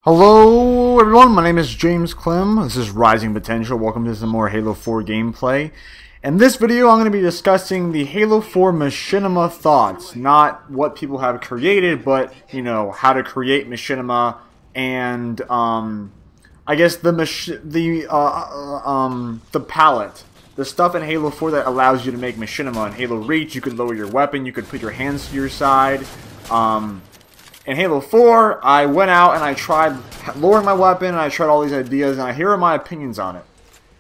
Hello everyone, my name is James Clem. This is Rising Potential. Welcome to some more Halo 4 gameplay. In this video I'm going to be discussing the Halo 4 Machinima thoughts. Not what people have created, but, you know, how to create Machinima and, I guess the palette. The stuff in Halo 4 that allows you to make Machinima. In Halo Reach, you could lower your weapon, you could put your hands to your side. In Halo 4, I went out and I tried lowering my weapon, and I tried all these ideas, and here are my opinions on it.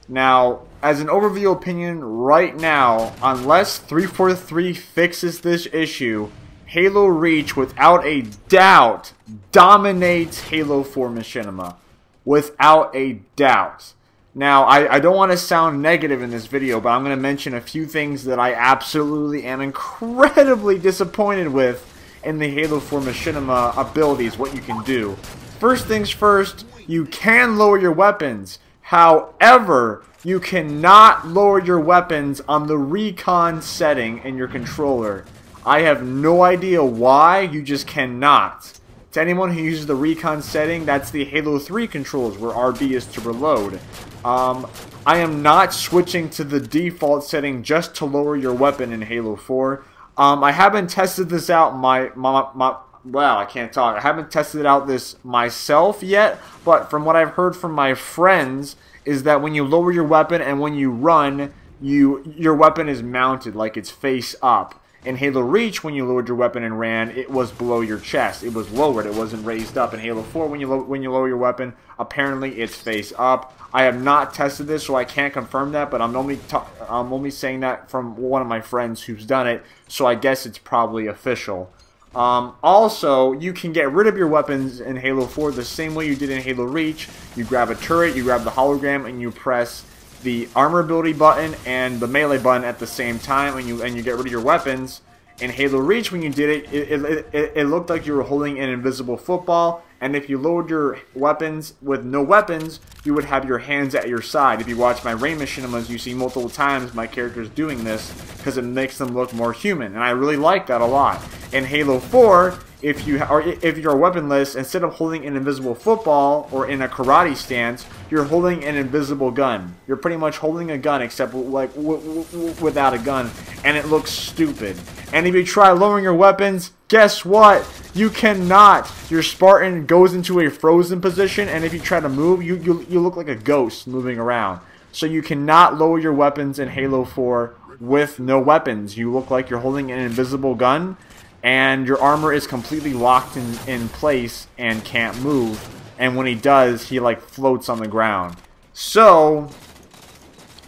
Now, as an overview opinion, right now, unless 343 fixes this issue, Halo Reach, without a doubt, dominates Halo 4 Machinima. Without a doubt. Now, I don't want to sound negative in this video, but I'm going to mention a few things that I absolutely am incredibly disappointed with in the Halo 4 Machinima abilities, what you can do. First things first, you can lower your weapons. However, you cannot lower your weapons on the recon setting in your controller. I have no idea why, you just cannot. To anyone who uses the recon setting, that's the Halo 3 controls where RB is to reload. I am not switching to the default setting just to lower your weapon in Halo 4. I haven't tested this out well, I can't talk. I haven't tested it out this myself yet, but from what I've heard from my friends is that when you lower your weapon and when you run, your weapon is mounted like it's face up. In Halo Reach, when you lowered your weapon and ran, it was below your chest. It was lowered. It wasn't raised up. In Halo 4, when you lower your weapon, apparently it's face up. I have not tested this, so I can't confirm that, but I'm only saying that from one of my friends who's done it, so I guess it's probably official. Also, you can get rid of your weapons in Halo 4 the same way you did in Halo Reach. You grab a turret, you grab the hologram, and you press the armor ability button and the melee button at the same time, and you get rid of your weapons. In Halo Reach, when you did it, it looked like you were holding an invisible football, and if you lowered your weapons with no weapons, you would have your hands at your side. If you watch my Rain Machinimas, you see multiple times my characters doing this because it makes them look more human, and I really like that a lot. In Halo 4, if you're weaponless, instead of holding an invisible football or in a karate stance, you're holding an invisible gun. You're pretty much holding a gun, except like without a gun, and it looks stupid. And if you try lowering your weapons, guess what? You cannot. Your Spartan goes into a frozen position, and if you try to move, you look like a ghost moving around. So you cannot lower your weapons in Halo 4 with no weapons. You look like you're holding an invisible gun, and your armor is completely locked in place and can't move. And when he does, he like floats on the ground. So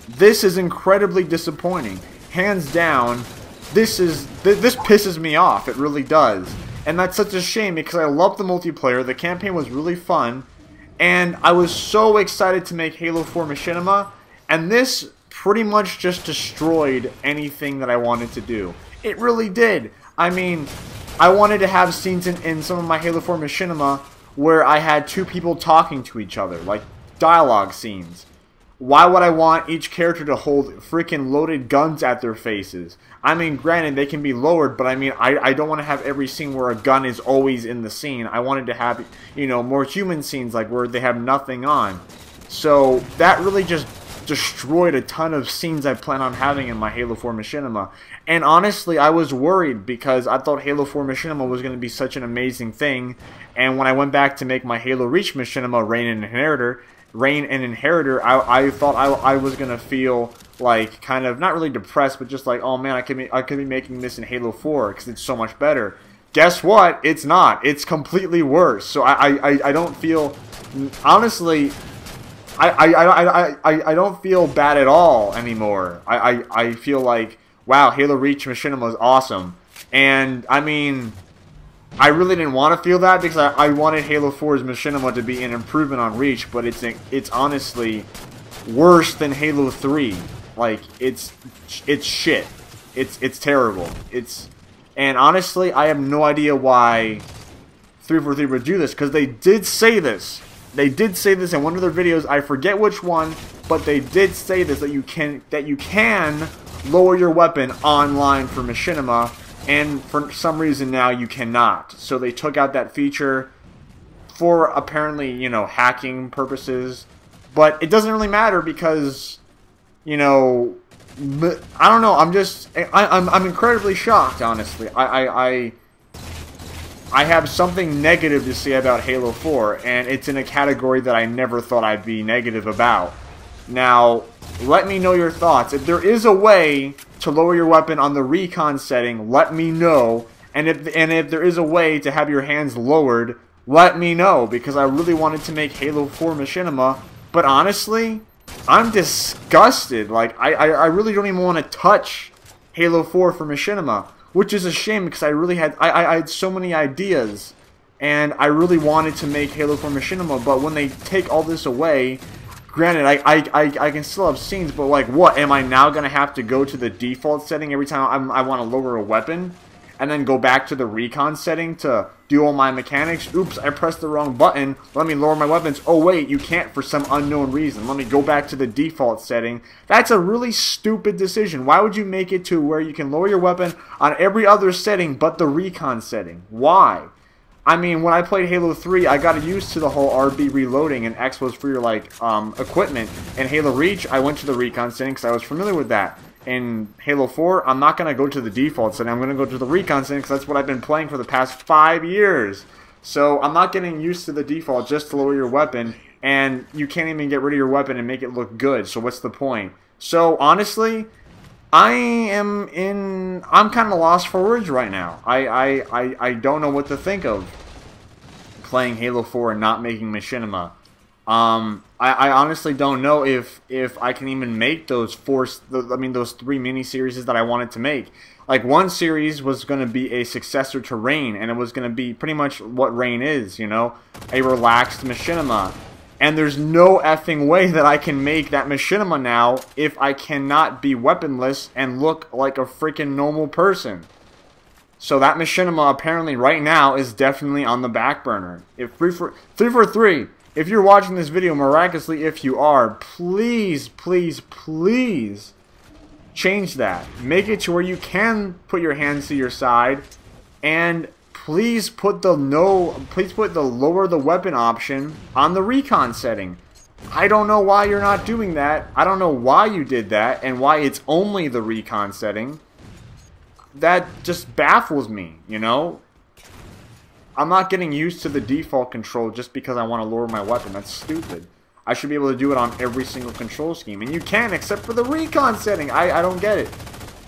this is incredibly disappointing. Hands down, this pisses me off. It really does. And that's such a shame because I love the multiplayer. The campaign was really fun, and I was so excited to make Halo 4 Machinima, and this pretty much just destroyed anything that I wanted to do. It really did. I mean, I wanted to have scenes in some of my Halo 4 Machinima where I had two people talking to each other, like dialogue scenes. Why would I want each character to hold freaking loaded guns at their faces? I mean, granted, they can be lowered, but I mean, I don't want to have every scene where a gun is always in the scene. I wanted to have, you know, more human scenes, like where they have nothing on. So that really just destroyed a ton of scenes I plan on having in my Halo 4 Machinima. And honestly, I was worried because I thought Halo 4 Machinima was going to be such an amazing thing. And when I went back to make my Halo Reach Machinima, Reign and Inheritor, I thought I was going to feel like kind of, not really depressed, but just like, oh man, I could be making this in Halo 4 because it's so much better. Guess what? It's not. It's completely worse. So I don't feel, honestly, I don't feel bad at all anymore. I feel like, wow, Halo Reach Machinima is awesome. And I mean, I really didn't want to feel that because I wanted Halo 4's Machinima to be an improvement on Reach, but it's honestly worse than Halo 3. Like, it's shit. It's terrible. And honestly, I have no idea why 343 would do this, because they did say this. They did say this in one of their videos. I forget which one, but they did say this, that you can lower your weapon online for Machinima, and for some reason now you cannot. So they took out that feature. for apparently, you know, hacking purposes. But it doesn't really matter because, you know, I don't know. I'm incredibly shocked, honestly. I have something negative to say about Halo 4, and it's in a category that I never thought I'd be negative about. Now, let me know your thoughts. If there is a way to lower your weapon on the recon setting, let me know. And if there is a way to have your hands lowered, let me know, because I really wanted to make Halo 4 Machinima. But honestly, I'm disgusted. Like, I really don't even want to touch Halo 4 for Machinima, which is a shame because I really had I had so many ideas, and I really wanted to make Halo 4 Machinima. But when they take all this away, granted, I can still have scenes, but like, what? Am I now gonna have to go to the default setting every time I want to lower a weapon? And then go back to the recon setting to do all my mechanics? Oops, I pressed the wrong button. Let me lower my weapons. Oh wait, you can't for some unknown reason. Let me go back to the default setting. That's a really stupid decision. Why would you make it to where you can lower your weapon on every other setting but the recon setting? Why? I mean, when I played Halo 3, I got used to the whole RB reloading, and X was for your, like, equipment. In Halo Reach, I went to the recon setting because I was familiar with that. In Halo 4, I'm not going to go to the default setting. I'm going to go to the recon setting because that's what I've been playing for the past 5 years. So I'm not getting used to the default just to lower your weapon, and you can't even get rid of your weapon and make it look good. So what's the point? So honestly, I'm kind of lost for words right now. I don't know what to think of playing Halo 4 and not making Machinima. I honestly don't know if I can even make those those 3 mini-series that I wanted to make. Like, one series was going to be a successor to Reign, and it was going to be pretty much what Reign is, you know? A relaxed Machinima. And there's no effing way that I can make that Machinima now if I cannot be weaponless and look like a freaking normal person. So that Machinima apparently right now is definitely on the back burner. If 343, if you're watching this video, miraculously if you are, please, please, please change that. Make it to where you can put your hands to your side, and please put the lower the weapon option on the recon setting. I don't know why you're not doing that. I don't know why you did that and why it's only the recon setting. That just baffles me, you know? I'm not getting used to the default control just because I want to lower my weapon. That's stupid. I should be able to do it on every single control scheme. And you can, except for the recon setting. I don't get it.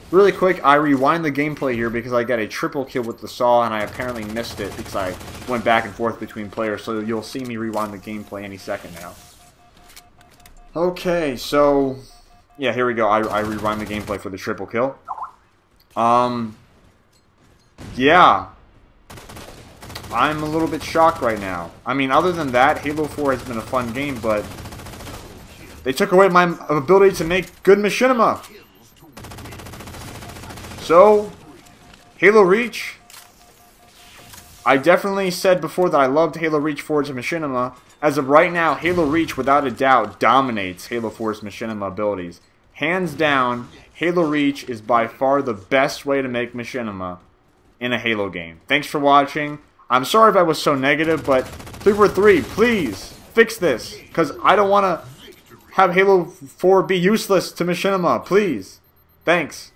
Really quick, I rewind the gameplay here because I got a triple kill with the saw, and I apparently missed it because I went back and forth between players. So you'll see me rewind the gameplay any second now. Okay, so yeah, here we go. I rewind the gameplay for the triple kill. Yeah. I'm a little bit shocked right now. I mean, other than that, Halo 4 has been a fun game, but they took away my ability to make good Machinima. So, Halo Reach, I definitely said before that I loved Halo Reach 4's Machinima. As of right now, Halo Reach, without a doubt, dominates Halo 4's Machinima abilities. Hands down, Halo Reach is by far the best way to make Machinima in a Halo game. Thanks for watching. I'm sorry if I was so negative, but 343, please fix this, because I don't want to have Halo 4 be useless to Machinima. Please. Thanks.